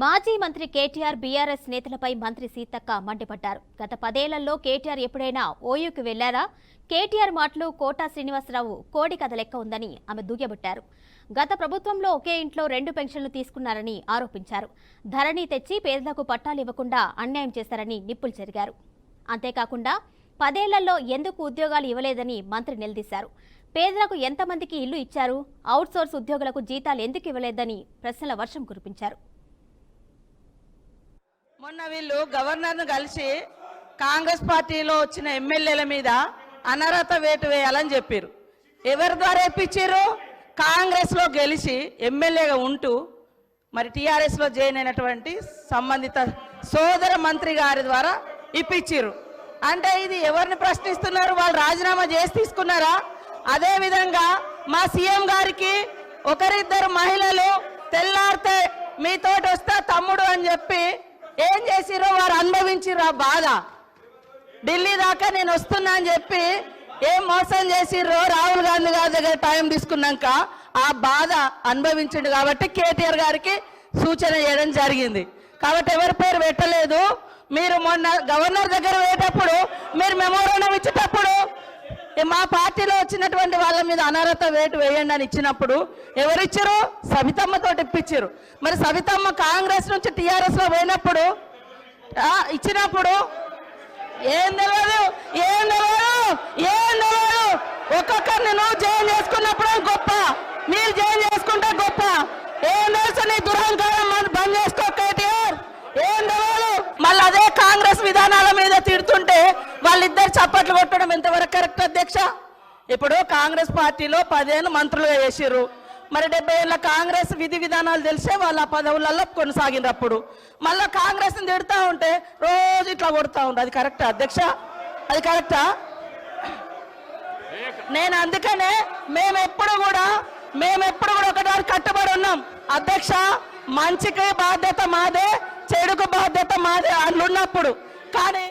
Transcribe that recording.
మాజీ మంత్రి కేటీఆర్ బీఆర్ఎస్ నేతలపై మంత్రి సీతక్క మండిపడ్డారు. గత 10 ఏళ్లలో కేటీఆర్ ఎప్పుడైనా ఓయూకి వెళ్లారా? కేటీఆర్ మాటలు కోటా శ్రీనివాసరావు కోడి కథ లెక్క ఉందని ఆమె దుయ్యబట్టారు. గత ప్రభుత్వంలో ఒకే ఇంట్లో 2 పెన్షన్లు తీసుకున్నారని ఆరోపించారు. ధరణి తెచ్చి పేదలకు పట్టాలు ఇవ్వకుండా అన్యాయం చేశారని నిప్పులు చెరిగారు. అంతేకాకుండా 10 ఏళ్లలో ఎందుకు ఉద్యోగాలు ఇవ్వలేదని మంత్రి నిలదీశారు. పేదలకు ఎంతమందికి ఇల్లు ఇచ్చారు? అవుట్సోర్స్ ఉద్యోగులకు జీతాలు ఎందుకు ఇవ్వలేదని ప్రశ్నల వర్షం కురిపించారు. మొన్న వీళ్ళు గవర్నర్ను కలిసి కాంగ్రెస్ పార్టీలో వచ్చిన ఎమ్మెల్యేల మీద అనర్హత వేటు వేయాలని చెప్పారు. ఎవరి ద్వారా ఇప్పించారు? కాంగ్రెస్లో గెలిచి ఎమ్మెల్యేగా ఉంటూ మరి టీఆర్ఎస్లో జాయిన్ అయినటువంటి సంబంధిత సోదర మంత్రి గారి ద్వారా ఇప్పించారు. అంటే ఇది ఎవరిని ప్రశ్నిస్తున్నారు? వాళ్ళు రాజీనామా చేసి తీసుకున్నారా? అదేవిధంగా మా సీఎం గారికి ఒకరిద్దరు మహిళలు తెల్లారితే మీతోటి వస్తా తమ్ముడు అని చెప్పి ఏం చేసిరో వారు అనుభవించిర్రు. ఆ బాధ ఢిల్లీ దాకా నేను వస్తున్నా అని చెప్పి ఏం మోసం చేసిర్రో రాహుల్ గాంధీ గారి దగ్గర టైం తీసుకున్నాక ఆ బాధ అనుభవించిండు. కాబట్టి కేటీఆర్ గారికి సూచన చేయడం జరిగింది. కాబట్టి ఎవరి పేరు పెట్టలేదు. మీరు మొన్న గవర్నర్ దగ్గర పోయేటప్పుడు మీరు మెమోరాండం ఇచ్చేటప్పుడు మా పార్టీలో వచ్చినటువంటి వాళ్ళ మీద అనర్హత వేటు వేయండి అని ఇచ్చినప్పుడు ఎవరిచ్చారు? సవితమ్మతో ఇప్పించారు. మరి సవితమ్మ కాంగ్రెస్ నుంచి టీఆర్ఎస్ లో పోయినప్పుడు ఇచ్చినప్పుడు ఏం తెలియదు, ఏం తెలియదు, ఏం తెలియదు. ఒక్కొక్కరిని నువ్వు జాయిన్ చేసుకున్నప్పుడు గొప్ప, మీరు జాయిన్ చేసుకుంటే గొప్ప. ఏం తెలుసు నీ దురహంకారం బంద్ చేసుకో కేటీఆర్. ఏం తెలియదు. మళ్ళీ అదే కాంగ్రెస్ విధానాల మీద తిడుతుంటే వాళ్ళిద్దరు చప్పట్లు కొట్టడం ఎంతవరకు కరెక్ట్ అధ్యక్ష? ఇప్పుడు కాంగ్రెస్ పార్టీలో 10 ఏళ్ళు మంత్రులుగా చేసిర్రు. మరి 70 ఏళ్ళ కాంగ్రెస్ విధి విధానాలు తెలిసే వాళ్ళ పదవులలో కొనసాగినప్పుడు మళ్ళీ కాంగ్రెస్ని తిడుతూ ఉంటే రోజు ఇట్లా కొడుతూ ఉంటారు. అది కరెక్టా అధ్యక్ష? అది కరెక్టా? నేను అందుకనే మేమెప్పుడు కూడా ఒకటి కట్టుబడి ఉన్నాం అధ్యక్ష. మంచికి బాధ్యత మాదే, చెడుకు బాధ్యత మాదే అట్లున్నప్పుడు. కానీ